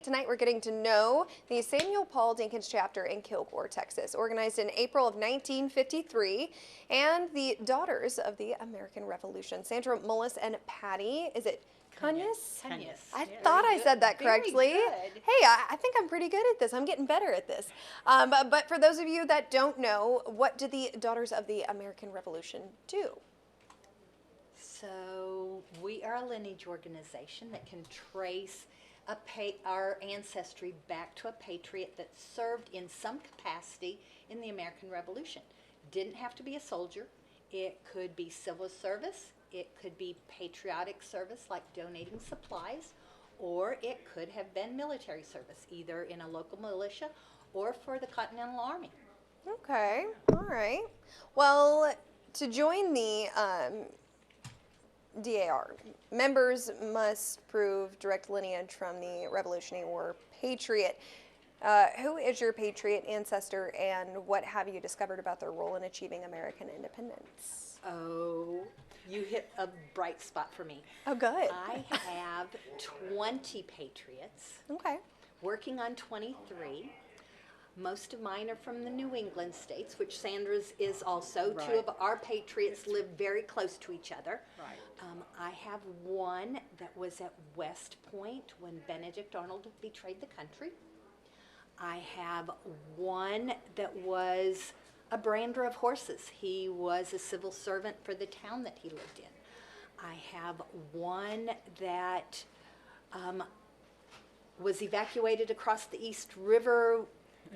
Tonight we're getting to know the Samuel Paul Dinkins chapter in Kilgore, Texas, organized in April of 1953, and the Daughters of the American Revolution. Sandra, Mullis, and Patti. Is it Cunyus? Cunyus. I thought I said that correctly. Very good. Hey, I think I'm pretty good at this. I'm getting better at this. But for those of you that don't know, what did the Daughters of the American Revolution do? So we are a lineage organization that can trace our ancestry back to a patriot that served in some capacity in the American Revolution. Didn't have to be a soldier. It could be civil service. It could be patriotic service like donating supplies, or it could have been military service, either in a local militia or for the Continental Army. Okay, all right. Well, to join the DAR, members must prove direct lineage from the Revolutionary War patriot. Who is your patriot ancestor, and what have you discovered about their role in achieving American independence? Oh, you hit a bright spot for me. Oh, good. I have 20 patriots. Okay. Working on 23. Most of mine are from the New England states, which Sandra's is also. Right. Two of our patriots live very close to each other. Right. I have one that was at West Point when Benedict Arnold betrayed the country. I have one that was a brander of horses. He was a civil servant for the town that he lived in. I have one that was evacuated across the East River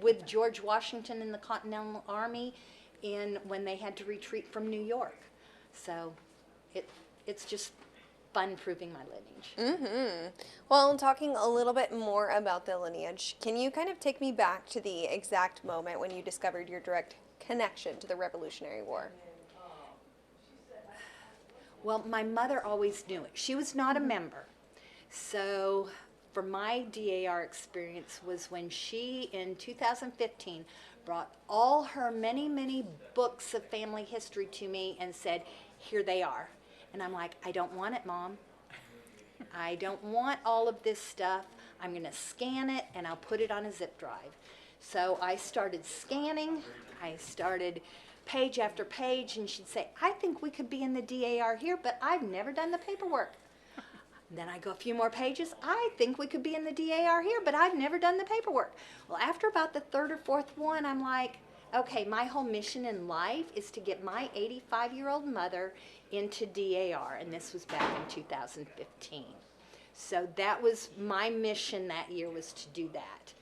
with George Washington and the Continental Army when they had to retreat from New York. So it's just fun proving my lineage. Mm-hmm. Well, talking a little bit more about the lineage, can you kind of take me back to the exact moment when you discovered your direct connection to the Revolutionary War? Well, my mother always knew it. She was not a member. So for my DAR experience was when she, in 2015, brought all her many, many books of family history to me and said, here they are. And I'm like, I don't want it, Mom. I don't want all of this stuff. I'm going to scan it and I'll put it on a zip drive. So I started scanning. I started page after page, and she'd say, I think we could be in the DAR here, but I've never done the paperwork. Then I go a few more pages. I think we could be in the DAR here, but I've never done the paperwork. Well, after about the third or fourth one, I'm like, okay, my whole mission in life is to get my 85-year-old mother into DAR, and this was back in 2015. So that was my mission that year, was to do that.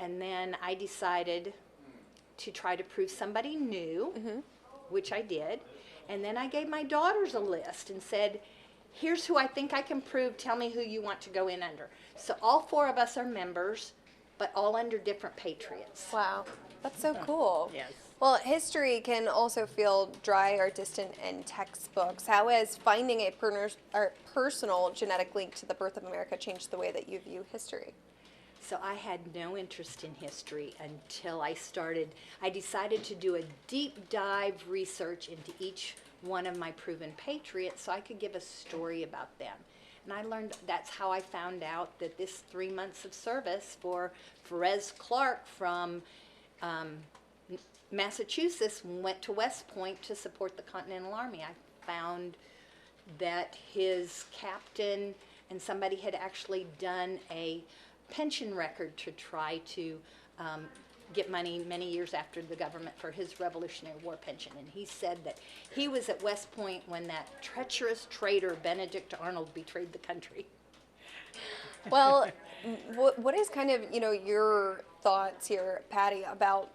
And then I decided to try to prove somebody new, which I did. And then I gave my daughters a list and said, here's who I think I can prove. Tell me who you want to go in under. So all four of us are members, but all under different patriots. Wow, that's so cool. Yes. Well, history can also feel dry or distant in textbooks. How has finding a personal genetic link to the birth of America changed the way that you view history? So I had no interest in history until I decided to do a deep dive research into each one of my proven patriots so I could give a story about them. And I learned, that's how I found out that this 3 months of service for Perez Clark from Massachusetts went to West Point to support the Continental Army. I found that his captain and somebody had actually done a pension record to try to get money many years after the government for his Revolutionary War pension. And he said that he was at West Point when that treacherous traitor Benedict Arnold betrayed the country. Well, what is kind of, your thoughts here, Patti, about,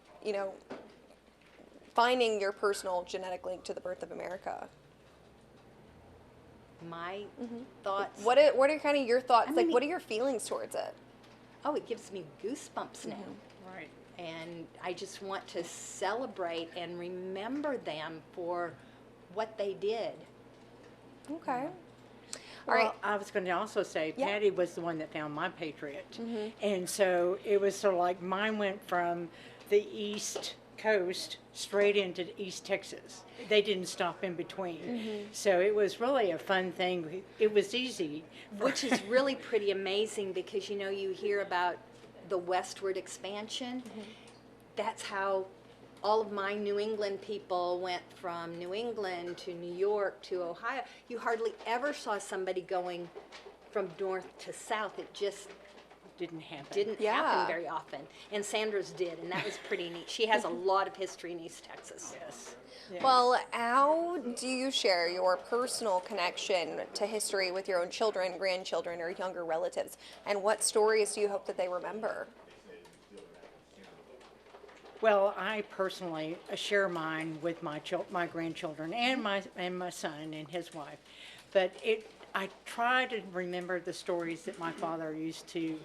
finding your personal genetic link to the birth of America? My thoughts. What are kind of your thoughts? I Like, mean, what are your feelings towards it? Oh, it gives me goosebumps now. Right. And I just want to celebrate and remember them for what they did. Okay. All Well, right. I was going to also say, Yeah. Patti was the one that found my patriot. And so it was sort of like mine went from the East coast straight into East Texas. They didn't stop in between. So it was really a fun thing. It was easy. Which is really pretty amazing because, you know, you hear about the westward expansion. That's how all of my New England people went from New England to New York to Ohio. You hardly ever saw somebody going from north to south. It just Didn't happen. didn't Yeah. happen very often. And Sandra's did, and that was pretty neat. She has a lot of history in East Texas. Yes. Yes. Well, how do you share your personal connection to history with your own children, grandchildren, or younger relatives? And what stories do you hope that they remember? Well, I personally share mine with my my grandchildren and my son and his wife, but I try to remember the stories that my father used to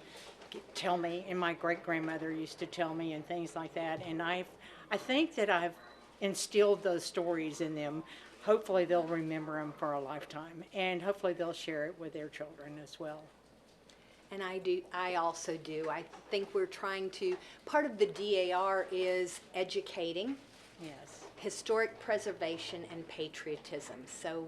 tell me and my great grandmother used to tell me and things like that. And I think that I've instilled those stories in them. Hopefully, they'll remember them for a lifetime, and hopefully, they'll share it with their children as well. And I also do. I think we're trying to, part of the DAR is educating, Yes. historic preservation, and patriotism. So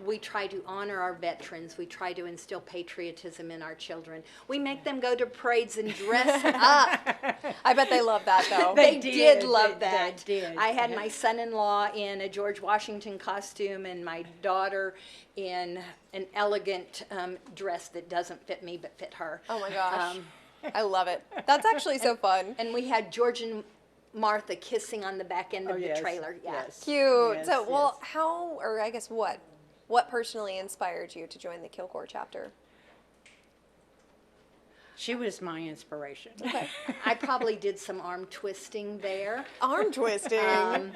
we try to honor our veterans. We try to instill patriotism in our children. We make them go to parades and dress up. I bet they love that, though. They did. did love They that. did. I had my son-in-law in a George Washington costume and my daughter in an elegant dress that doesn't fit me but fit her. Oh my gosh. I love it. That's actually so fun. And we had George and Martha kissing on the back end of Oh, the yes. trailer. Yeah. Yes. Cute. Yes, So, well, yes. how, or I guess what personally inspired you to join the Kilgore chapter? She was my inspiration. I probably did some arm twisting there. Arm twisting.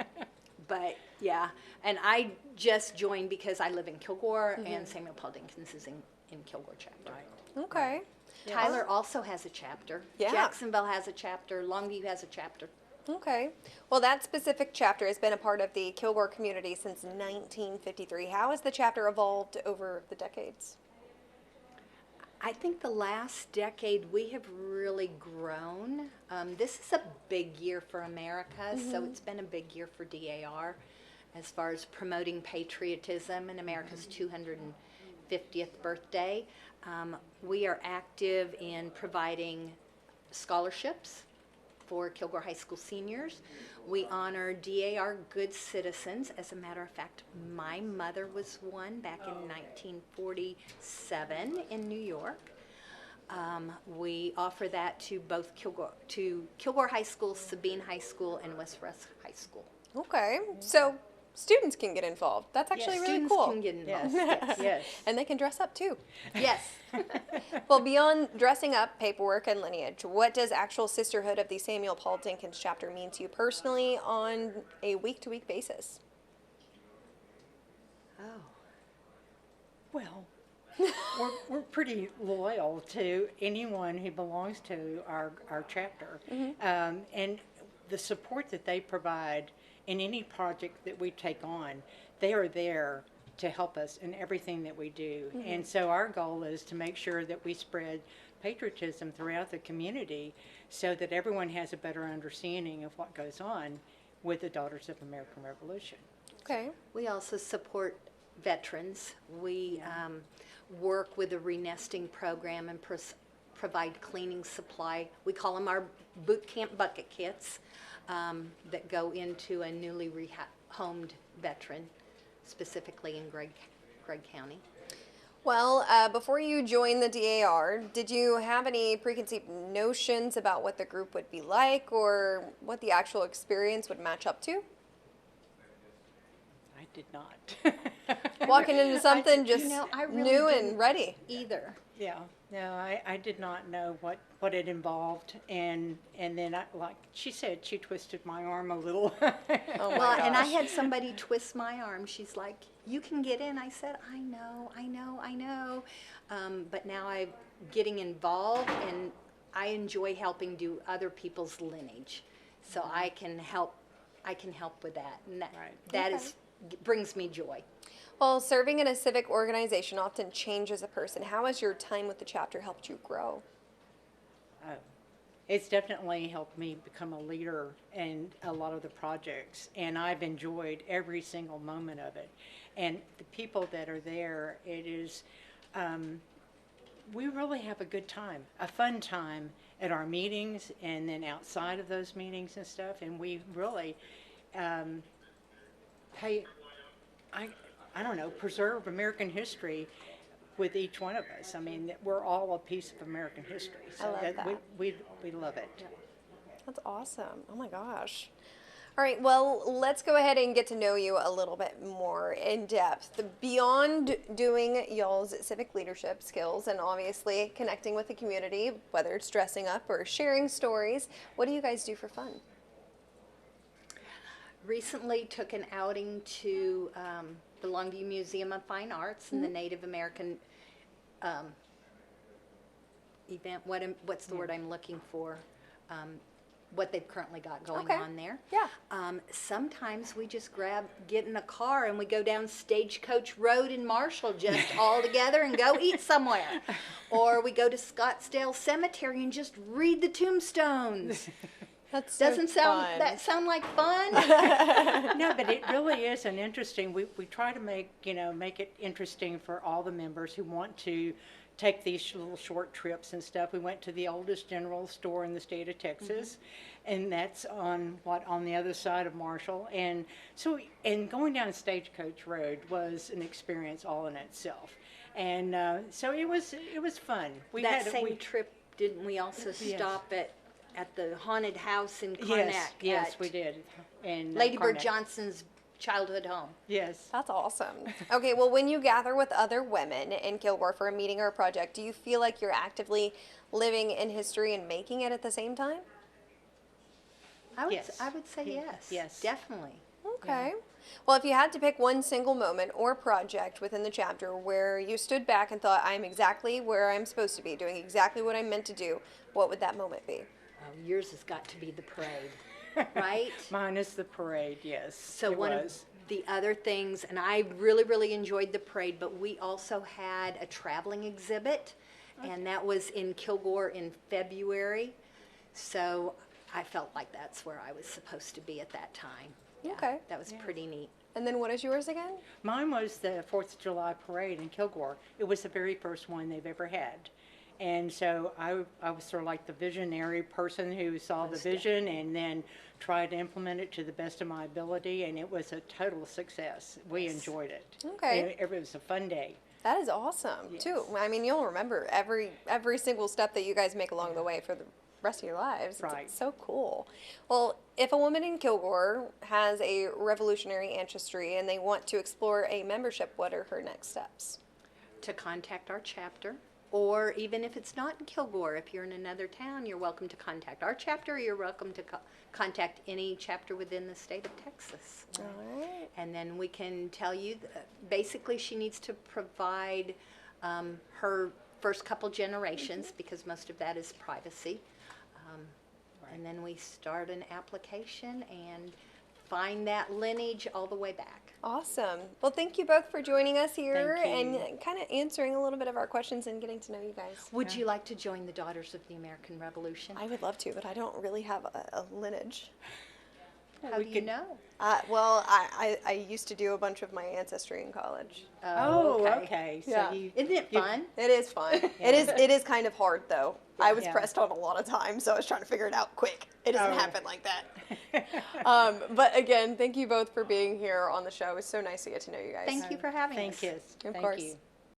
But yeah, and I just joined because I live in Kilgore and Samuel Paul Dinkins is in Kilgore chapter. Right. Okay. Tyler also has a chapter. Yeah. Jacksonville has a chapter. Longview has a chapter. Okay. Well, that specific chapter has been a part of the Kilgore community since 1953. How has the chapter evolved over the decades? I think the last decade we have really grown. This is a big year for America, so it's been a big year for DAR as far as promoting patriotism and America's 250th birthday. We are active in providing scholarships for Kilgore High School seniors. We honor DAR good citizens. As a matter of fact, my mother was one back in 1947 in New York. We offer that to both Kilgore High School, Sabine High School, and West Rusk High School. Okay. So students can get involved. That's actually really Students cool. can get involved. Yes. Yes. And they can dress up too. Yes. Well, beyond dressing up, paperwork, and lineage, what does actual sisterhood of the Samuel Paul Dinkins chapter mean to you personally on a week-to-week basis? Oh. Well, we're pretty loyal to anyone who belongs to our chapter. And the support that they provide in any project that we take on, they are there to help us in everything that we do. And so our goal is to make sure that we spread patriotism throughout the community so that everyone has a better understanding of what goes on with the Daughters of American Revolution. Okay. We also support veterans. We work with a renesting program and provide cleaning supply. We call them our boot camp bucket kits that go into a newly homed veteran, specifically in Gregg County. Well, before you joined the DAR, did you have any preconceived notions about what the group would be like or what the actual experience would match up to? I did not. Walking into something just I really new didn't and ready. Either. Yeah, no, I did not know what it involved, and then like she said, she twisted my arm a little. Oh my Well, and I gosh. had somebody twist my arm. She's like, "You can get in." I said, "I know." But now I'm getting involved, and I enjoy helping do other people's lineage, so I can help with that, and that Okay. brings me joy. Well, serving in a civic organization often changes a person. How has your time with the chapter helped you grow? Oh, It's definitely helped me become a leader in a lot of the projects, and I've enjoyed every single moment of it. And the people that are there, it is, we really have a good time, a fun time at our meetings and then outside of those meetings and stuff. And we really pay, I don't know, preserve American history with each one of us. I mean, we're all a piece of American history. So love that. we love it. That's awesome. Oh my gosh. All right, well, let's go ahead and get to know you a little bit more in depth. Beyond doing y'all's civic leadership skills and obviously connecting with the community, whether it's dressing up or sharing stories, what do you guys do for fun? Recently took an outing to the Longview Museum of Fine Arts and the Native American event. What's the word I'm looking for? What they've currently got going on there. Yeah. Sometimes we just get in a car and we go down Stagecoach Road in Marshall just all together and go eat somewhere. Or we go to Scottsdale Cemetery and just read the tombstones. That's Doesn't sound like fun? No, but it really is an interesting, we try to make it interesting for all the members who want to take these little short trips and stuff. We went to the oldest general store in the state of Texas, and that's on the other side of Marshall. And so, and going down Stagecoach Road was an experience all in itself. And so it was fun. That same trip, didn't we also stop at the haunted house in Karnak? Yes, we did. And Lady Bird Johnson's childhood home. Yes. That's awesome. Okay, well, when you gather with other women in Kilgore for a meeting or a project, do you feel like you're actively living in history and making it at the same time? I Yes. would say yes. Yes. Definitely. Okay. Well, if you had to pick one single moment or project within the chapter where you stood back and thought, I'm exactly where I'm supposed to be, doing exactly what I'm meant to do, what would that moment be? Oh, yours has got to be the parade, right? Mine is the parade, yes. So it one was. of the other things, and I really, really enjoyed the parade, but we also had a traveling exhibit, and that was in Kilgore in February. So I felt like that's where I was supposed to be at that time. Yeah, Okay. that was pretty neat. And then what is yours again? Mine was the 4th of July parade in Kilgore. It was the very first one they've ever had. And so I was sort of like the visionary person who saw the vision and then tried to implement it to the best of my ability, and it was a total success. We enjoyed it. Okay. It was a fun day. That is awesome, too. I mean, you'll remember every single step that you guys make along the way for the rest of your lives. Right. It's so cool. Well, if a woman in Kilgore has a revolutionary ancestry and they want to explore a membership, what are her next steps? To contact our chapter, or even if it's not in Kilgore, if you're in another town, you're welcome to contact our chapter, or you're welcome to contact any chapter within the state of Texas. All right. And then we can tell you, basically she needs to provide her first couple generations, because most of that is privacy. And then we start an application and find that lineage all the way back. Awesome. Well, thank you both for joining us here Thank you. and kind of answering a little bit of our questions and getting to know you guys. Would you like to join the Daughters of the American Revolution? I would love to, but I don't really have a lineage. How do you know? Well, I used to do a bunch of my ancestry in college. Oh, okay. So Yeah. Isn't it fun? It is fun. It is kind of hard though. I was Yeah. pressed on a lot of time, so I was trying to figure it out quick. It doesn't Oh. happen like that. But again, thank you both for being here on the show. It was so nice to get to know you guys. Thank you for having us. Thank you. Of Thank course. you.